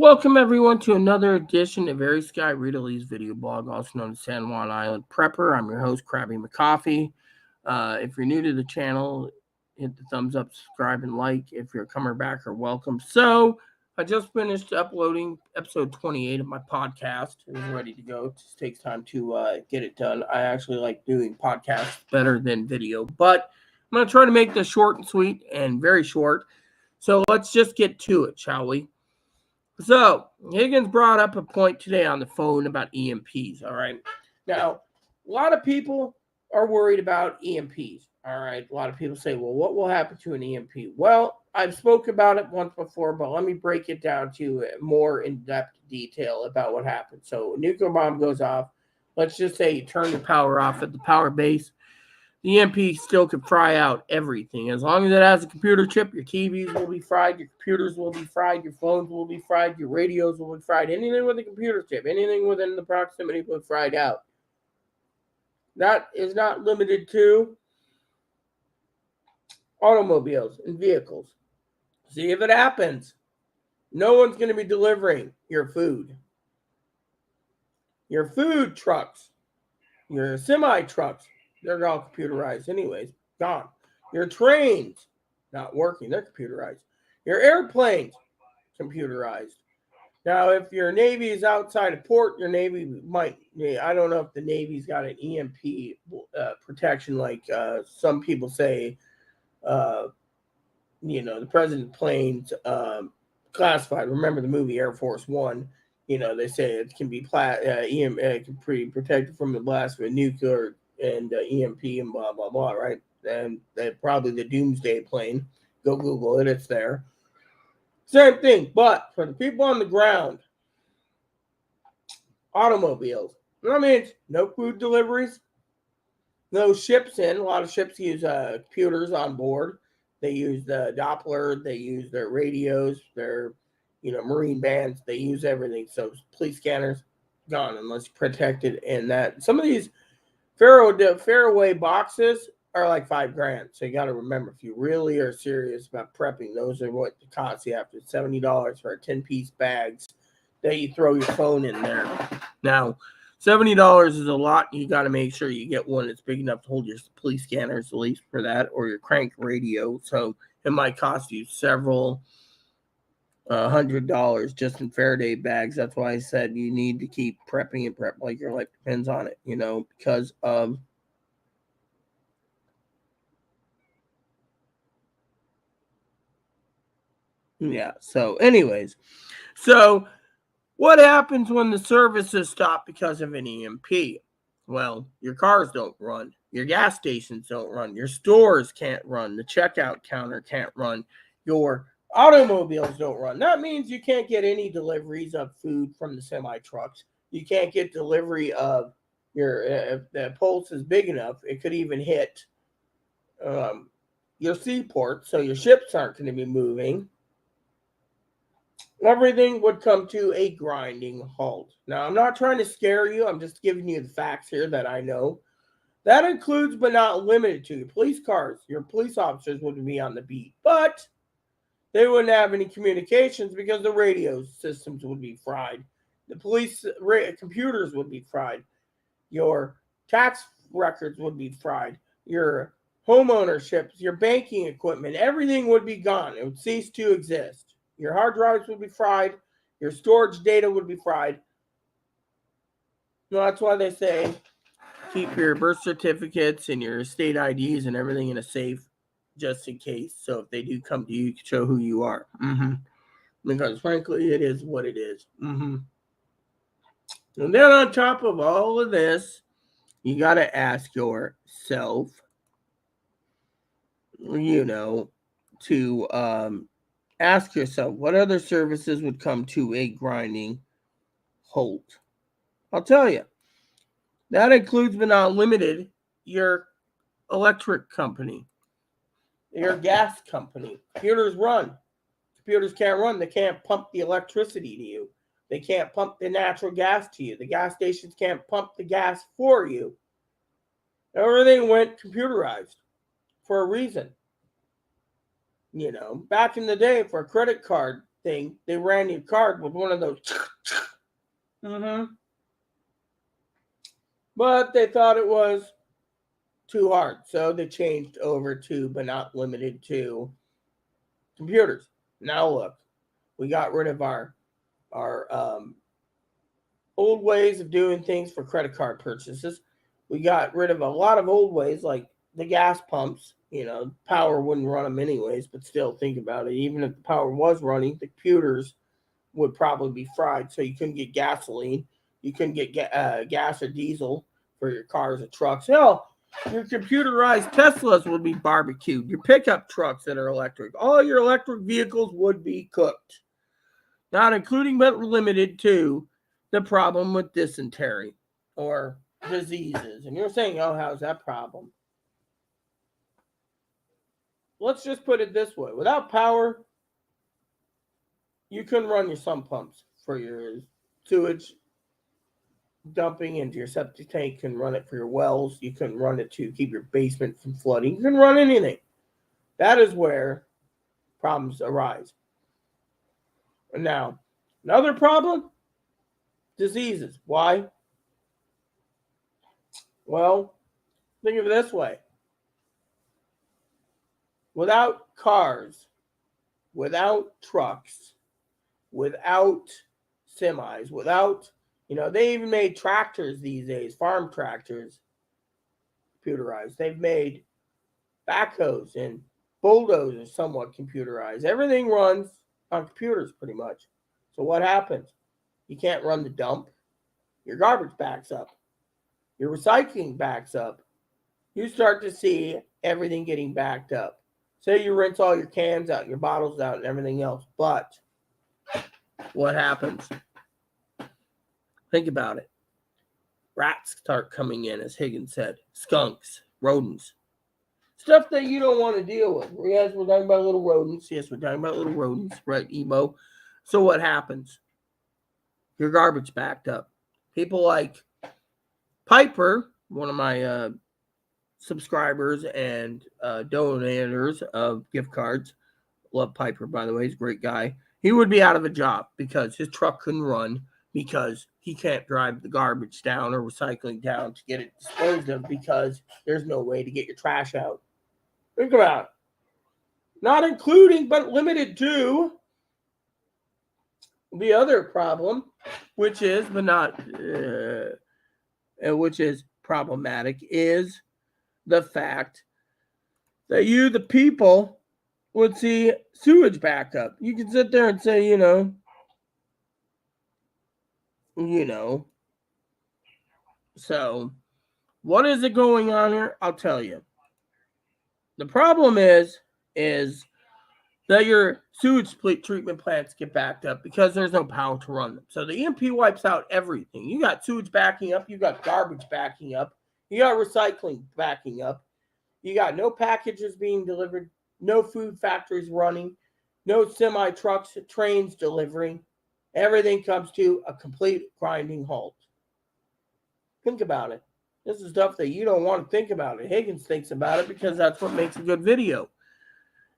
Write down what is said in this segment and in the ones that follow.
Welcome everyone to another edition of Very Sky Readalee's video blog, also known as San Juan Island Prepper. I'm your host, Krabby McCoffee. If you're new to the channel, hit the thumbs up, subscribe, and like. If you're a comer backer, welcome. So, I just finished uploading episode 28 of my podcast. It is ready to go. It just takes time to get it done. I actually like doing podcasts better than video, but I'm going to try to make this short and sweet and very short. So, let's just get to it, shall we? So, Higgins brought up a point today on the phone about EMPs, all right? Now, a lot of people are worried about EMPs, all right? A lot of people say, well, what will happen to an EMP? Well, I've spoke about it once before, but let me break it down to more in-depth detail about what happens. So, a nuclear bomb goes off. Let's just say you turn the power off at the power base. The EMP still could fry out everything. As long as it has a computer chip, your TVs will be fried, your computers will be fried, your phones will be fried, your radios will be fried. Anything with a computer chip, anything within the proximity will be fried out. That is not limited to automobiles and vehicles. See, if it happens, no one's going to be delivering your food. Your food trucks, your semi-trucks, they're all computerized anyways. Gone. Your trains, not working. They're computerized. Your airplanes, computerized. Now, if your Navy is outside of port, your Navy might, I don't know if the Navy's got an EMP protection like some people say, the President's planes classified. Remember the movie Air Force One? They say it can be it can be protected from the blast of a nuclear and EMP and blah, blah, blah, right? And probably the Doomsday plane. Go Google it. It's there. Same thing. But for the people on the ground, automobiles, that means no food deliveries, no ships in. A lot of ships use computers on board. They use the Doppler. They use their radios, their marine bands. They use everything. So police scanners, gone unless protected. And that some of these Fairway boxes are like $5,000. So you got to remember, if you really are serious about prepping, those are what it costs you after $70 for a 10-piece bags that you throw your phone in there. Now, $70 is a lot. You got to make sure you get one that's big enough to hold your police scanners, at least for that, or your crank radio. So it might cost you several $100 just in Faraday bags. That's why I said you need to keep prepping and prep like your life depends on it, because of So anyways, what happens when the services stop because of an EMP? Well, your cars don't run, your gas stations don't run, your stores can't run, the checkout counter can't run, your automobiles don't run. That means you can't get any deliveries of food from the semi trucks. You can't get delivery of your if the pulse is big enough, it could even hit your seaport, so your ships aren't going to be moving. Everything would come to a grinding halt. Now, I'm not trying to scare you. I'm just giving you the facts here that I know. That includes, but not limited to, your police cars. Your police officers would be on the beat, but they wouldn't have any communications because the radio systems would be fried. The police computers would be fried. Your tax records would be fried. Your home ownerships, your banking equipment, everything would be gone. It would cease to exist. Your hard drives would be fried. Your storage data would be fried. That's why they say keep your birth certificates and your state IDs and everything in a safe just in case. So if they do come to you, you can show who you are. Because frankly, it is what it is. And then on top of all of this, you got to ask yourself, to ask yourself what other services would come to a grinding halt. I'll tell you. That includes, but not limited, your electric company, your gas company. Computers run. Computers can't run. They can't pump the electricity to you. They can't pump the natural gas to you. The gas stations can't pump the gas for you. Everything went computerized for a reason. Back in the day, for a credit card thing, they ran your card with one of those. But they thought it was too hard, so they changed over to, but not limited to, computers. Now look, we got rid of our old ways of doing things for credit card purchases. We got rid of a lot of old ways, like the gas pumps. Power wouldn't run them anyways, but still, think about it. Even if the power was running, the computers would probably be fried, so you couldn't get gasoline. You couldn't get gas or diesel for your cars or trucks. Hell, your computerized Teslas would be barbecued. Your pickup trucks that are electric. All your electric vehicles would be cooked. Not including but limited to the problem with dysentery or diseases. And you're saying, oh, how's that problem? Let's just put it this way. Without power, you couldn't run your sump pumps for your sewage dumping into your septic tank. You couldn't run it for your wells. You couldn't run it to keep your basement from flooding. You couldn't run anything. That is where problems arise. Now, another problem, diseases. Why? Well, think of it this way. Without cars, without trucks, without semis, without, they even made tractors these days, farm tractors, computerized. They've made backhoes and bulldozers somewhat computerized. Everything runs on computers pretty much. So what happens? You can't run the dump. Your garbage backs up. Your recycling backs up. You start to see everything getting backed up. Say you rinse all your cans out, your bottles out, and everything else. But what happens? Think about it. Rats start coming in, as Higgins said. Skunks, rodents. Stuff that you don't want to deal with. Yes, we're talking about little rodents. Yes, we're talking about little rodents, right, Emo? So what happens? Your garbage backed up. People like Piper, one of my subscribers and donators of gift cards. Love Piper, by the way. He's a great guy. He would be out of a job because his truck couldn't run, because he can't drive the garbage down or recycling down to get it disposed of, because there's no way to get your trash out. Think about it. Not including but limited to the other problem, which is problematic, is the fact that you, the people, would see sewage back up. You can sit there and say, So, what is it going on here? I'll tell you. The problem is that your sewage treatment plants get backed up because there's no power to run them. So the EMP wipes out everything. You got sewage backing up. You got garbage backing up. You got recycling backing up. You got no packages being delivered, no food factories running, no semi-trucks, trains delivering. Everything comes to a complete grinding halt. Think about it. This is stuff that you don't want to think about. And Higgins thinks about it because that's what makes a good video.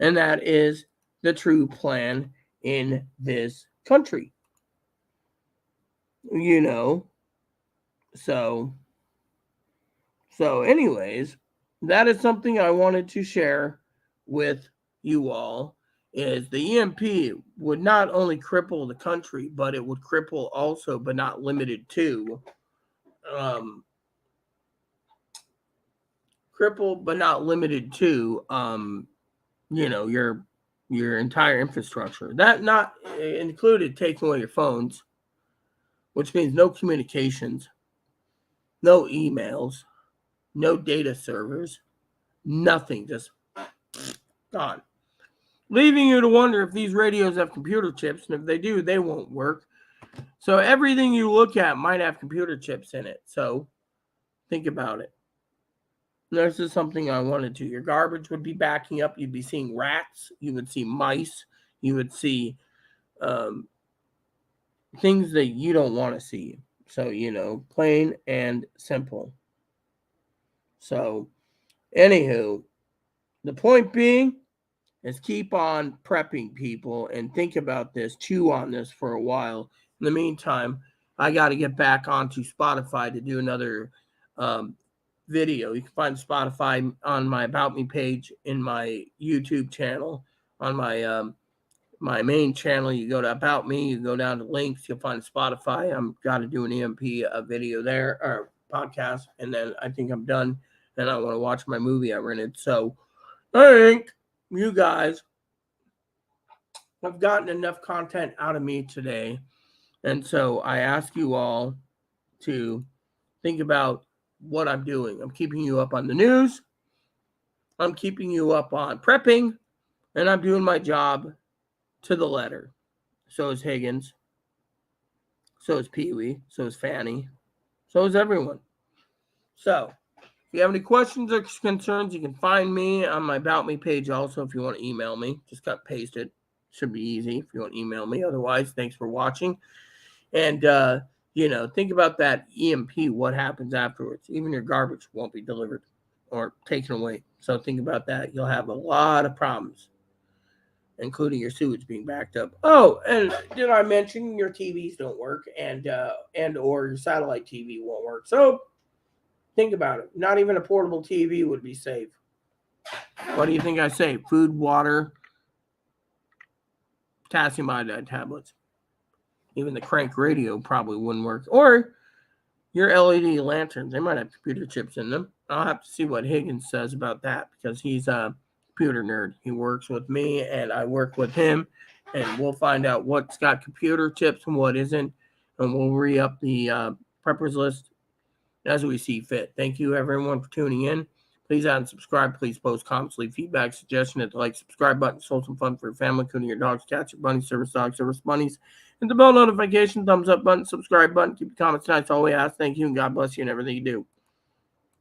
And that is the true plan in this country. So anyways, that is something I wanted to share with you all, is the EMP would not only cripple the country, but it would cripple also, but not limited to, your entire infrastructure. That not included taking away your phones, which means no communications, no emails, no data servers, nothing, just gone. Leaving you to wonder if these radios have computer chips, and if they do, they won't work. So everything you look at might have computer chips in it. So think about it. This is something I wanted to. Your garbage would be backing up. You'd be seeing rats. You would see mice. You would see things that you don't want to see. So, plain and simple. So, anywho, the point being, is keep on prepping, people, and think about this, chew on this for a while. In the meantime, I got to get back onto Spotify to do another video. You can find Spotify on my About Me page, in my YouTube channel, on my main channel. You go to About Me, you go down to links, you'll find Spotify. I'm got to do an EMP video there, or podcast, and then I think I'm done. And I want to watch my movie I rented. So I think you guys have gotten enough content out of me today. And so I ask you all to think about what I'm doing. I'm keeping you up on the news. I'm keeping you up on prepping. And I'm doing my job to the letter. So is Higgins. So is Pee Wee. So is Fanny. So is everyone. So if you have any questions or concerns, you can find me on my About Me page also if you want to email me. Just cut paste it. Should be easy if you want to email me. Otherwise, thanks for watching. And, think about that EMP, what happens afterwards. Even your garbage won't be delivered or taken away. So think about that. You'll have a lot of problems, including your sewage being backed up. Oh, and did I mention your TVs don't work and or your satellite TV won't work? So think about it. Not even a portable TV would be safe. What do you think I say? Food, water, potassium iodide tablets. Even the crank radio probably wouldn't work. Or your LED lanterns. They might have computer chips in them. I'll have to see what Higgins says about that, because he's a computer nerd. He works with me and I work with him. And we'll find out what's got computer chips and what isn't. And we'll re-up the preppers list as we see fit. Thank you, everyone, for tuning in. Please add and subscribe. Please post comments, leave feedback, suggestion. Hit the like, subscribe button. Show some fun for your family, including your dogs, cats, your bunnies, service dogs, service bunnies. Hit the bell notification, thumbs up button, subscribe button. Keep your comments nice. All we ask. Thank you, and God bless you in everything you do.